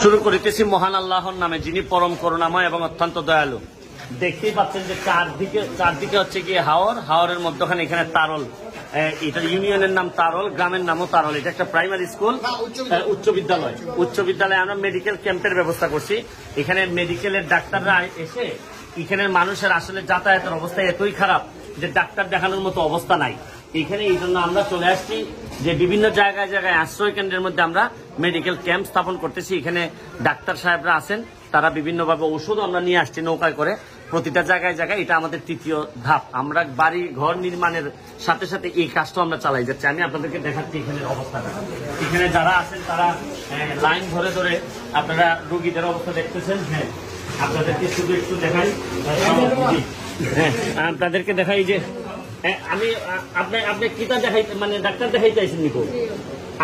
শুরু করিতেছি মহান আল্লাহর নামে, যিনি পরম করুণাময় এবং অত্যন্ত দয়ালু। দেখতেই পাচ্ছেন যে চারদিকে হচ্ছে গিয়ে হাওরের মধ্যখানে এখানে তারল, এটা ইউনিয়নের নাম তারল, গ্রামের নামও তারল। এটা একটা প্রাইমারি স্কুল, উচ্চ বিদ্যালয়। আমরা মেডিকেল ক্যাম্পের ব্যবস্থা করছি। এখানে মেডিকেলের ডাক্তাররা এসে এখানে মানুষের আসলে যাতায়াতের অবস্থা এতই খারাপ যে ডাক্তার দেখানোর মতো অবস্থা নাই এখানে। এই জন্য আমরা চলে আসছি যে বিভিন্ন জায়গায় আশ্রয় কেন্দ্রের মধ্যে আমরা মেডিকেল ক্যাম্প স্থাপন করতেছি। এখানে ডাক্তার সাহেবরা আছেন, তারা বিভিন্নভাবে ওষুধও আমরা নিয়ে আসছি নৌকায় করে প্রতিটা জায়গায়। এটা আমাদের তৃতীয় ধাপ। আমরা বাড়ি ঘর নির্মাণের সাথে সাথে এই কাজটা আমরা চালাই যাচ্ছি। আমি আপনাদেরকে দেখাচ্ছি এখানের অবস্থাটা। এখানে যারা আছেন তারা লাইন ধরে ধরে আপনারা রোগীদের অবস্থা দেখতেছেন। হ্যাঁ, আপনাদেরকে শুধু একটু দেখাই। হ্যাঁ, আপনাদেরকে দেখাই যে আমি আপনি কিতা দেখাইতে, মানে ডাক্তার দেখাইতে আইছেন নিকো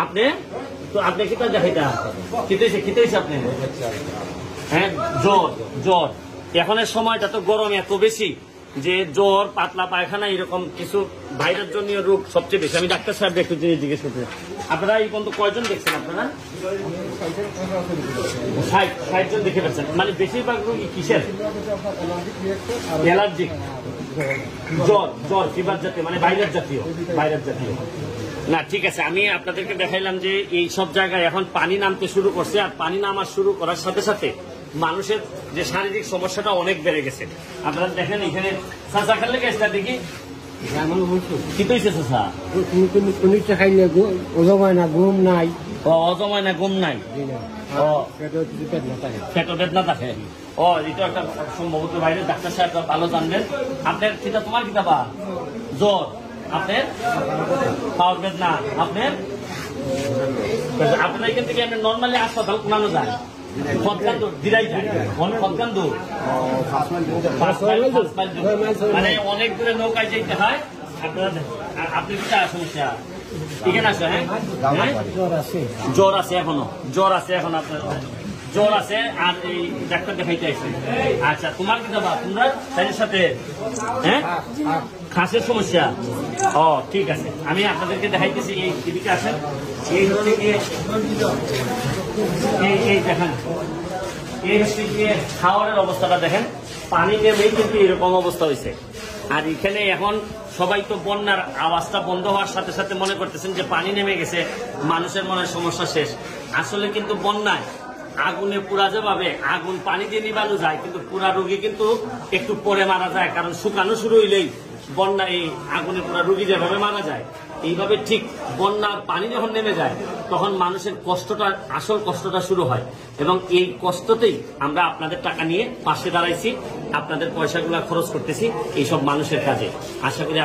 আপনি, তো আপনি কিতা দেখাইতে খিতেছে আপনি? হ্যাঁ, জ্বর। এখনের সময়টা তো গরম এত বেশি যে জ্বর, পাতলা পায়খানা, এরকম কিছু ভাইরাস জনীয় রোগ সবচেয়ে বেশি। আমি ডাক্তার সাহেব একটু জিজ্ঞেস করতে, আপনারা এই পর্যন্ত কয়জন দেখছেন? আপনারা 60 জন দেখে পাচ্ছেন। মানে বেশিরভাগ রোগী কিসের? অ্যালার্জিক, জ্বর ফিভার জাতীয়, মানে ভাইরাস জাতীয়। না, ঠিক আছে। আমি আপনাদেরকে দেখাইলাম যে এই সব জায়গায় এখন পানি নামতে শুরু করছে, আর পানি নামা শুরু করার সাথে সাথে মানুষের যে শারীরিক সমস্যাটা অনেক বেড়ে গেছে। আপনারা দেখেন এখানে চাচা খেলে গেছে, দেখি কি হয়েছে চাচা? অজমায় না ঘুম নাই, পেট বেদনা থাকে। এটা একটা সম্ভবত বাইরে ডাক্তার সাহেব ভালো জানবেন। আপনার কিতা, তোমার কিতা বা জ্বর, আপনার পাওয়ার বেদনা, আপনার এখান থেকে আপনি নর্মালি হাসপাতাল কোনানো যায়, মানে অনেক দূরে নৌকায় যেতে হয়। আপনি কি সমস্যা এখানে আছে? হ্যাঁ, জ্বর আছে এখনো আপনার জ্বর আছে, আর এই ডাক্তার দেখাইতে আসছে। আচ্ছা, তোমার কি যাবা? তোমরা তাদের সাথে হ্যাঁ খাসের সমস্যা? ঠিক আছে, আমি আপনাদেরকে দেখাইতেছি। এই দিকে আসেন। এই হচ্ছে গিয়ে এই দেখেন, এই হচ্ছে গিয়ে খাওয়ারের অবস্থাটা দেখেন। পানি নেমেই কিন্তু এরকম অবস্থা হয়েছে। আর এখানে এখন সবাই তো বন্যার আওয়াজটা বন্ধ হওয়ার সাথে সাথে মনে করতেছেন যে পানি নেমে গেছে, মানুষের মনে সমস্যা শেষ। আসলে কিন্তু বন্যায় আগুনে পুরা যেভাবে আগুন পানি দিয়ে নিবানো যায়, কিন্তু পুরা রোগী কিন্তু একটু পরে মারা যায়। কারণ শুকানো শুরু হইলেই বন্যা এই আগুনে পুরা রোগী যেভাবে মারা যায়, এইভাবে ঠিক বন্যার পানি যখন নেমে যায় তখন মানুষের কষ্টটা, আসল কষ্টটা শুরু হয়। এবং এই কষ্টতেই আমরা আপনাদের টাকা নিয়ে পাশে দাঁড়াইছি, আপনাদের পয়সাগুলো খরচ করতেছি এইসব মানুষের কাজে। আশা করি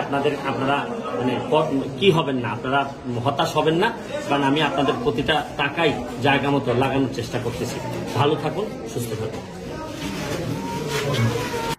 আপনারা মানে কি হবেন না, আপনারা হতাশ হবেন না, কারণ আমি আপনাদের প্রতিটা টাকাই জায়গা মতো লাগানোর চেষ্টা করতেছি। ভালো থাকুন, সুস্থ থাকুন।